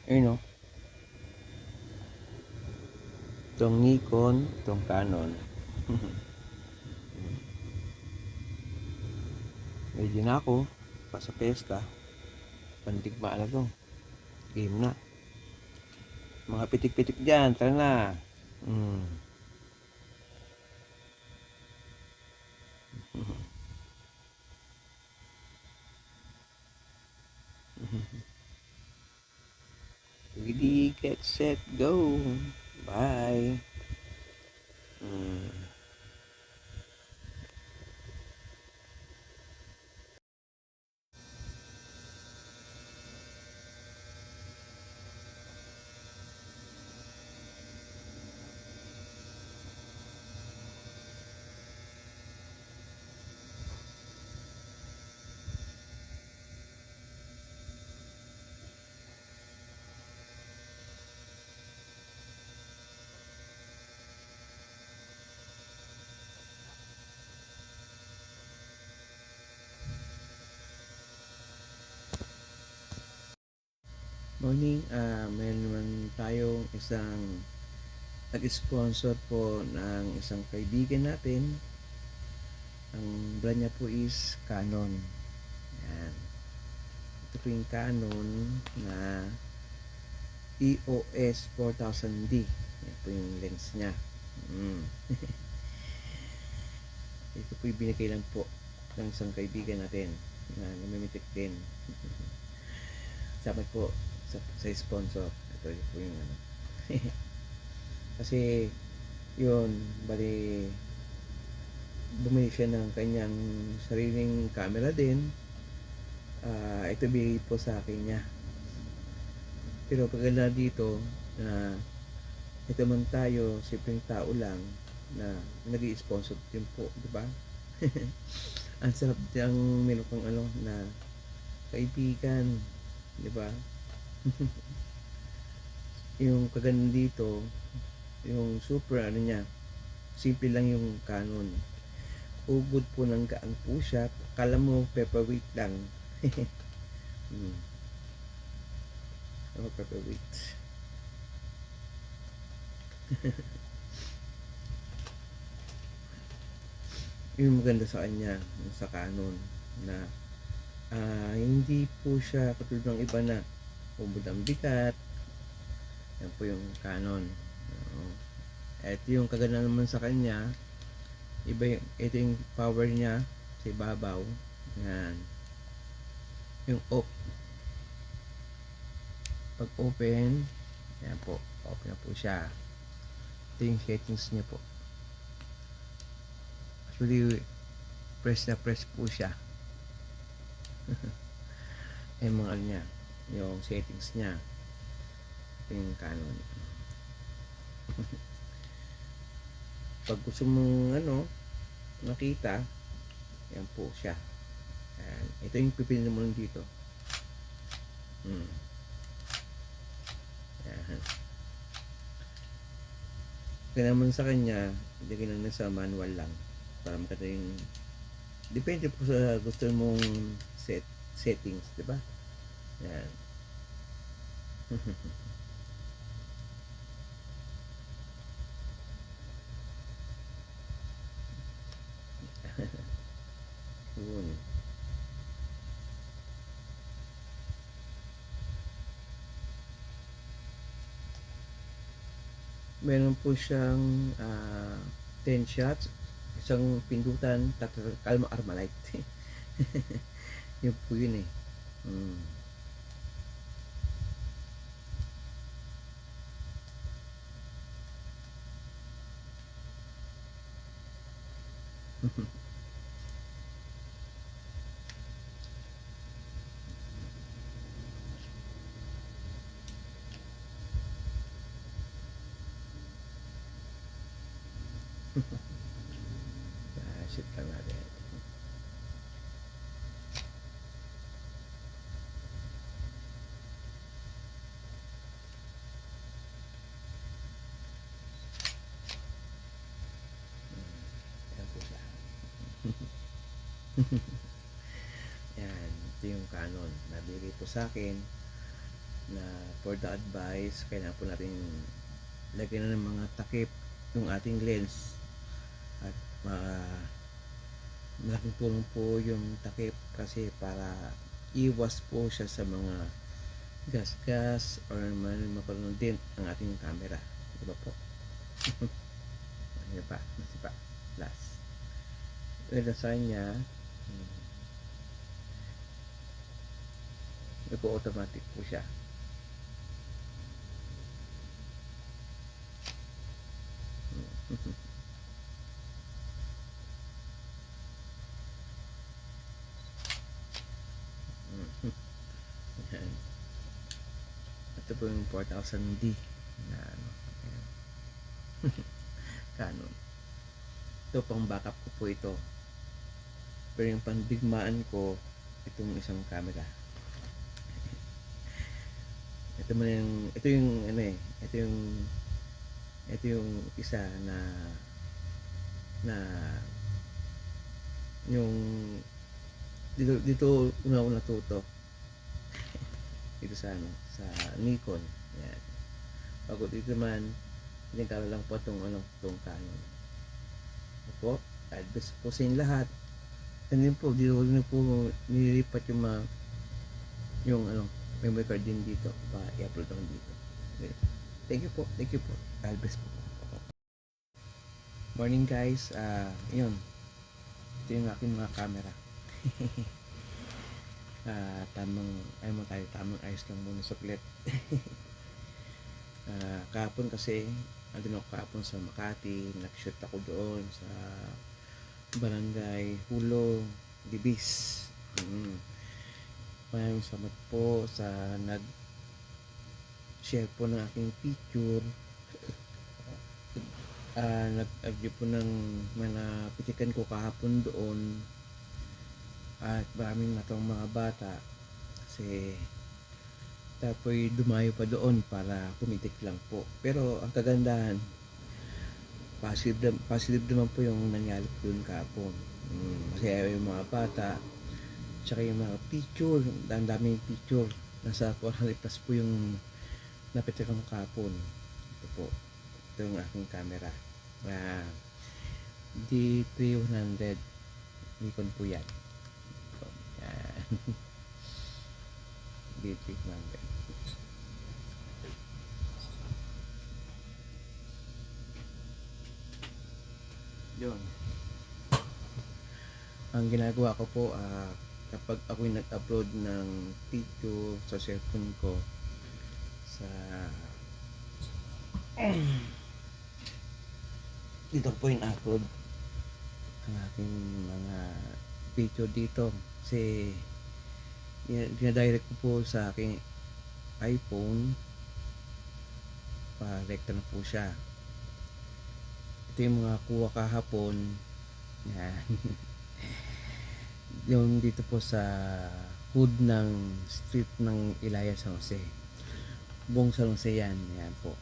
Ayun o, itong Nikon, itong Canon. Ready na ako pa sa pesta. Pandigma na to. Game na. Mga pitik-pitik dyan, tara na. Hmm. Ready, get set, go. Bye. Hmm. Morning, may naman tayong isang nag-sponsor po ng isang kaibigan natin. Ang brand niya po is Canon. Yan. Ito po yung Canon na EOS 4000D. Yan po yung lens niya. Ito po yung binigay lang po ng isang kaibigan natin na namimitik din. Salamat po sa sponsor. Ito po yung ano. Kasi yun, bali bumili siya ng kanyang sariling camera din. Ito bigay po sa akin niya. Pero pagkala dito na ito man tayo, simpleng tao lang na nag-i-sponsor din po, di ba? Ang sarap diyang meron kang ano na kaibigan, di ba? Yung kaganda dito, yung super ano niya, simple lang yung Canon. Ugod po ng gaang po siya. Kala mo pepperweight lang. hmm. Oh, pepperweight. Yung maganda sa kanya, sa Canon, na hindi po siya katulad ng iba na ubod ang bigat. Yan po yung Canon. Ito yung kaganda naman sa kanya, iba yung, ito yung power niya sa ibabaw. Yan. Yung pag open, yan po, open na po siya. Ito yung settings niya po. Actually, press na press po siya. Yung mga ano niya, yung settings niya. Ito yung Canon. Pag gusto mong ano, makita, yan po siya. Yan. Ito yung pipili mo lang dito. Yan. Kaya naman sa kanya, ilagay lang sa manual lang para makita yung depende po sa gusto mong settings, di ba? Yan. Yun. Meron po siyang 10 shots, isang pindutan, kalma Armalite. Yun po yun eh. Shit lang natin. Yan po siya. Yan, ito yung Canon. Nabigay po sa akin. na for the advice, kailangan po natin lagyan na ng mga takip yung ating lens at malaking tulong po yung takip kasi para iwas po siya sa mga gas-gas or magkaroon din ang ating camera, diba po? Ano pa? Mas pa? Last. Ito sa kanya, nag-automatic po siya. Yan. Ito po yung 4000D na ano, Canon. Ito pang backup ko po ito. Pero yung pandigmaan ko, itong isang camera. Ito yung ano eh, ito yung isa na yung dito una ako natuto dito sa ano, sa Nikon. Yan. Bago dito man, pinagkala lang po itong Canon. Opo, advice po sa inyo lahat. And then po, dito ko na po nililipat yung ano, memory card din dito para i-upload lang dito. Okay. Thank you po. Advice po. Morning guys, yun. Ito yung aking mga camera. Tamang ayos lang muna saglit. Kahapon kasi andun ako kahapon sa Makati, nag-shoot ako doon sa Barangay Hulo, Libis. Maraming salamat po sa nag-share po ng aking picture. Nag-review po ng mga pitikan ko kahapon doon. At maraming natawang mga bata kasi tapoy dumayo pa doon para pumitik lang po. Pero ang kagandahan, positive naman po yung nangyari po doon kahapon. Kasi yung mga bata, tsaka yung mga picture, ang daming picture. Nasa 400 plus po yung napitikan ko kahapon. Ito po, ito yung aking camera. D3100 Nikon po yan. D3100. Yun. Ang ginagawa ko po, kapag ako'y nag-upload ng video sa cellphone ko sa dito po yung upload ang aking mga video dito kasi dinadirect ko po sa aking iPhone pa-rekta na po siya. Ito yung mga kuha kahapon. Yan. Yung dito po sa hood ng street ng Ilaya San Jose. Buong San Jose yan. Yan po.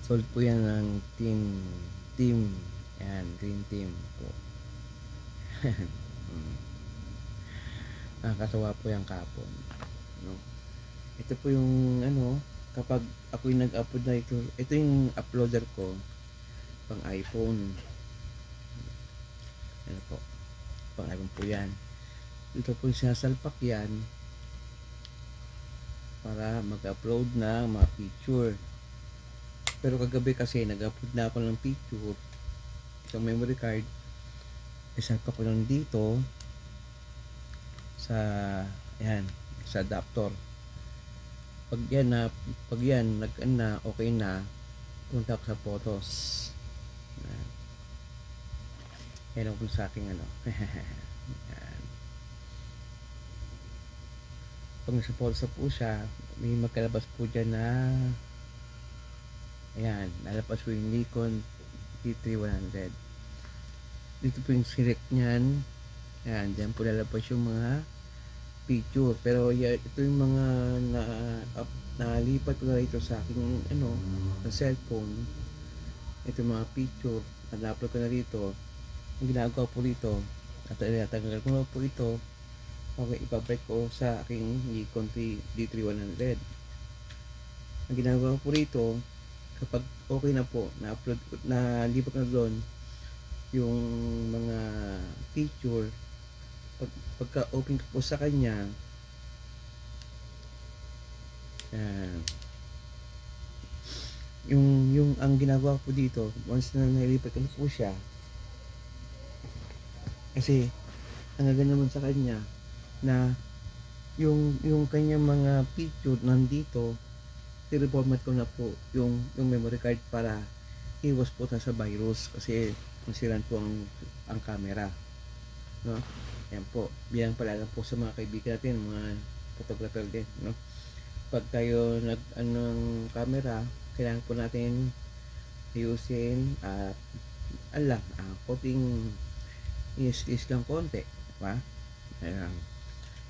Sold po yan ng team. Yan, green team po. Nakakatawa po yung kapon. No? Ito po yung ano, kapag ako yung nag-upload na ito yung uploader ko pang iPhone. Ano po, pang iPhone po yan. Ito po yung sinasalpak yan para mag-upload na mga picture. Pero kagabi kasi nag-upload na ako ng picture sa memory card, isalpak ko lang dito sa sa adapter. Pag yan okay na, punta ako sa photos. Yan ako sa aking ano. Yan. Pag nasa photos po siya, may magkalabas po dyan na ayan, lalabas po yung Nikon D3100. Dito po yung select niyan. Ayan, dyan po lalabas yung mga picture. Pero ito yung mga nalipat ko na rito sa aking sa cellphone. Ito yung mga picture na-upload ko na rito. Ang ginagawa po rito, at tanggal ko na po ito Okay, ipabalik ko sa aking Nikon D3100. Ang ginagawa ko po rito, kapag okay na po, na-upload ko, na-lipat na doon yung mga picture, pagka-open ko po sa kanya, yung ang ginagawa ko dito, once na nilipat ko na po siya, kasi ang ganda naman sa kanya na yung kanyang mga picture nandito, i-reformat ko na po yung memory card para iwas po sa virus kasi masiran po ang camera, no? Ayan po, biyang pala po sa mga kaibigan natin, mga photographer din, no? Pag tayo anong camera, kailangan po natin ayusin at konting is lang konti, diba? Ayan.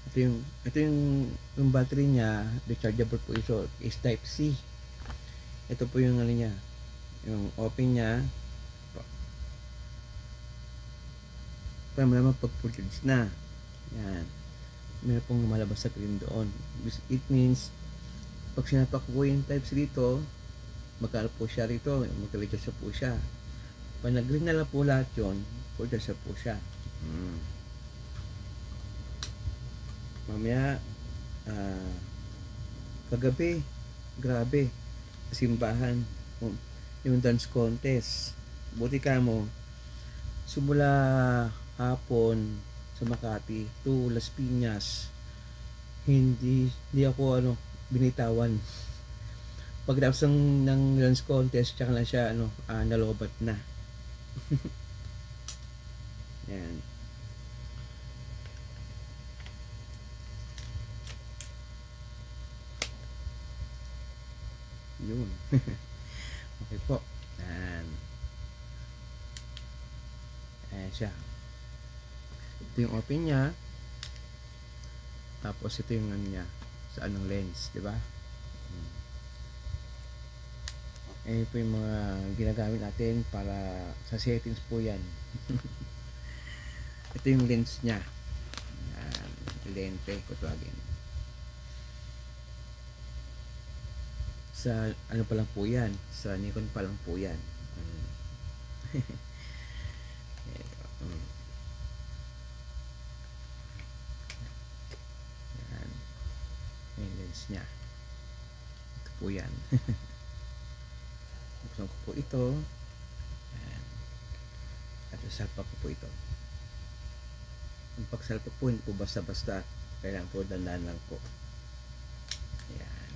Ito yung battery niya, rechargeable po ito, is type C. Ito po yung ano niya, yung open niya para malaman pag full charge na. Yan, meron pong lumalabas sa screen doon. It means pag sinapak ko yung type C dito, magkano po siya rito, mag-recharge po siya. Pag nag-green na lang po lahat yun, full charge po siya. Mamaya kagabi, grabe, simbahan, yung dance contest, buti ka mo, simula hapon sa Makati to Las Piñas, hindi ako binitawan. Pagkatapos ng dance contest, tsaka lang siya nalobat na. Yan. Yun. Okay po. Ayan siya. Ito yung open niya. Tapos ito yung ano niya, sa anong lens, di ba? Ayan po yung mga ginagamit natin para sa settings po yan. Ito yung lens niya. Ayan, lente ko tawagin. Sa ano pa lang po yan, sa Nikon pa lang po yan. Yan, yung lens nya, ito po yan. Buksan ko po ito. Yan. At salpak ko po ito. Ang pagsalpak po hindi po basta-basta, kailangan po dandan lang po. Yan.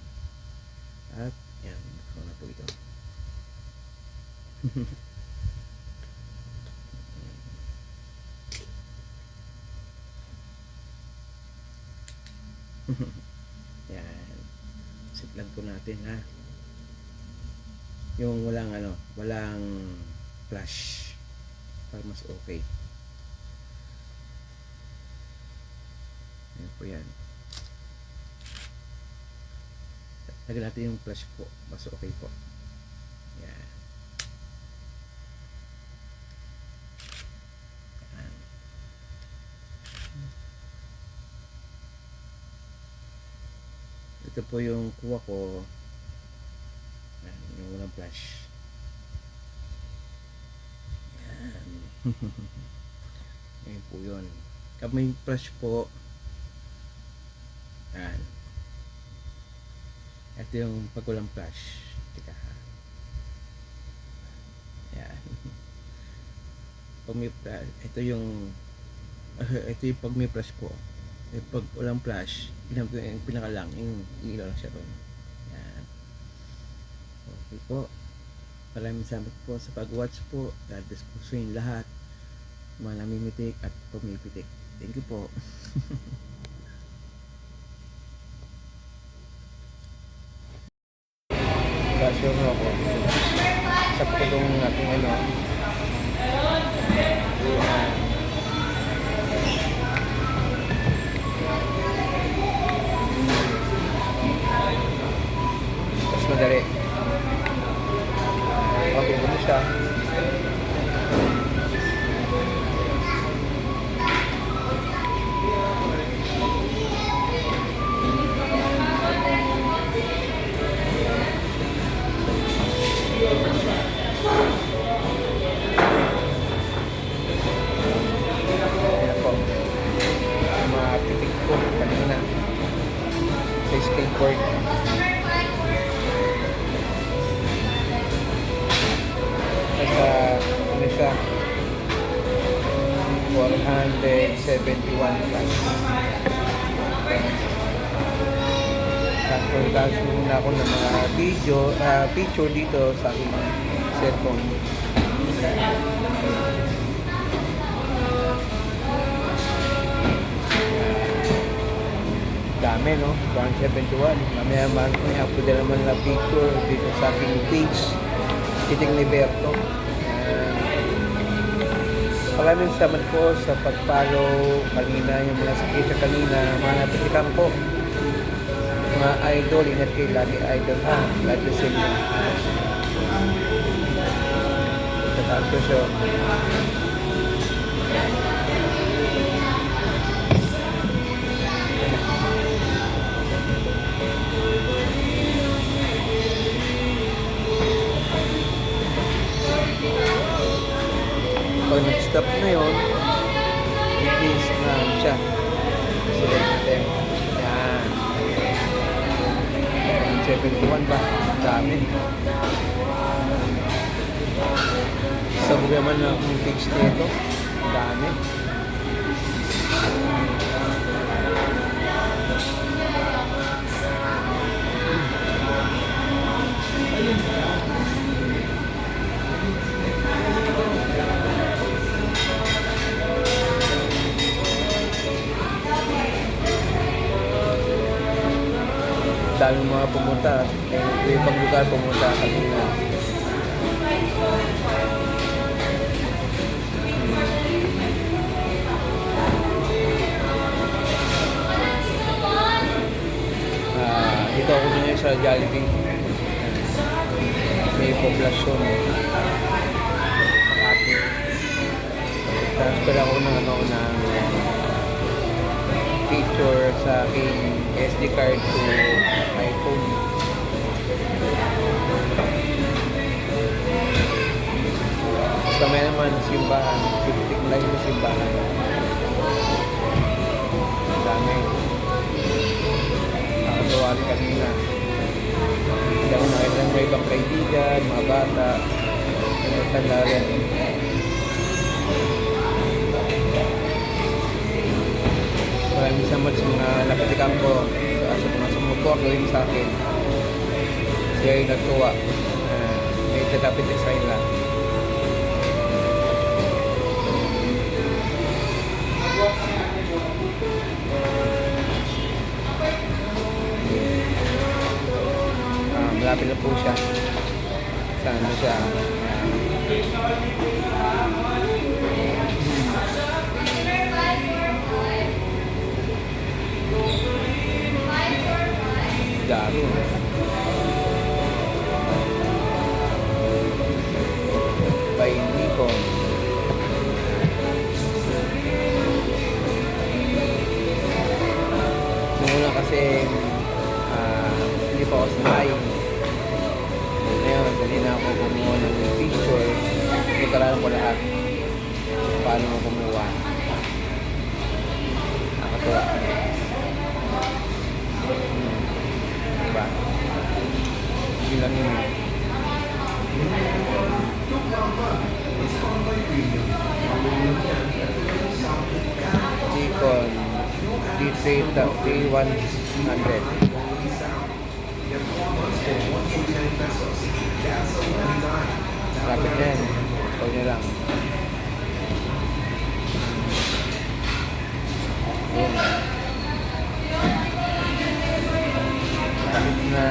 At yan, buksan na po ito. Yan, siglan po natin ha, yung walang flash para mas okay. Yan po yan, lagyan natin yung flash po, mas okay po. Yan. Ito po yung kuha ko. Yan, yung walang flash. Yan. Yan po yun. Kapag may flash po, yan. Ito yung pag walang flash. Teka ha. Yan. Pag may flash, ito yung pag may flash po. Pag walang flash, yung pinakalang, yung ilaw lang siya ron. Yan. Okay po. Maraming salamat po sa pag-watch po. God bless po sa inyo lahat. Mga namimitik at pumipitik. Thank you po. Gasyo mo ako. Sa pulong natin mas madali. Okay, ganun siya. skateboard. Nasa, ano siya, 471 plus. Tapos muna ako ng mga picture dito sa aking cellphone. Dami, no? 171. Mamaya may upload na naman na picture dito sa aking page, Titing Liberto. Maraming salamat po sa pag-follow kanina, yung mga sakita kanina, mga napitikan ko. Mga idol, ingat kayo lagi idol ha. God bless you. Tatato siya. Pag nag-stop na yun, i-please na siya. Select natin. Yan. 71 ba? Dami. Sabog naman na ang page nito. Dami. Daming mga pumunta. May ibang lugar pumunta kanina. Dito ako ngayon sa Jollibee. May poblasyon. Makati. Transfer ako ng picture sa aking SD card to iPhone. Sa may naman simbahan, titik lang yung simbahan. Dami. Nakatuwali kanina. Hindi ako nakita ng ibang kaibigan, mga bata, tanda rin. Maraming salamat sa mga napatikan ko, sa mga sumuporto rin sa akin. Siya yung nagtuwa. May tatapit sa kanila. Malapit na po siya. Saan na siya? Dami. By Nikon. Noong kasi hindi pa ako sanay. Ngayon, dali na ako kumuha ng picture. Hindi kalalang ko lahat. Paano mo kumuha. Nakatuwa. Diba? Hindi lang yun. Nikon D100. Lapit na yan. Ikaw nyo lang. Lapit na.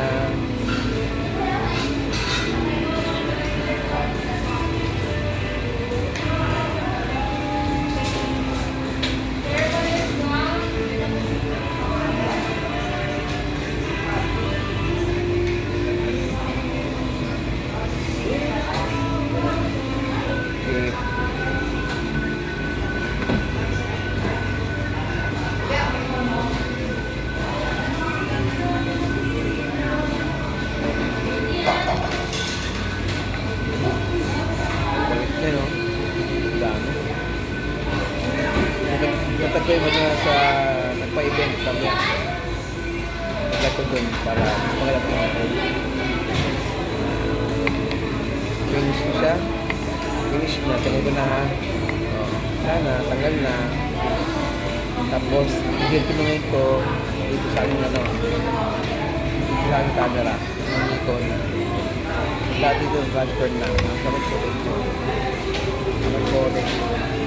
Natagay mo na sa nagpa-event kami. ilalagay ko dun para makalap ko natin. Finish ko siya. Finish na. Tingnan ko na ha. O, sana, tanggal na. Tapos, i-get ko naman ito dito sa aking ano. Dito sa aking camera. Ang Nikon. Lahat dito transfer na. Sa mag-collect. Sa mag-collect.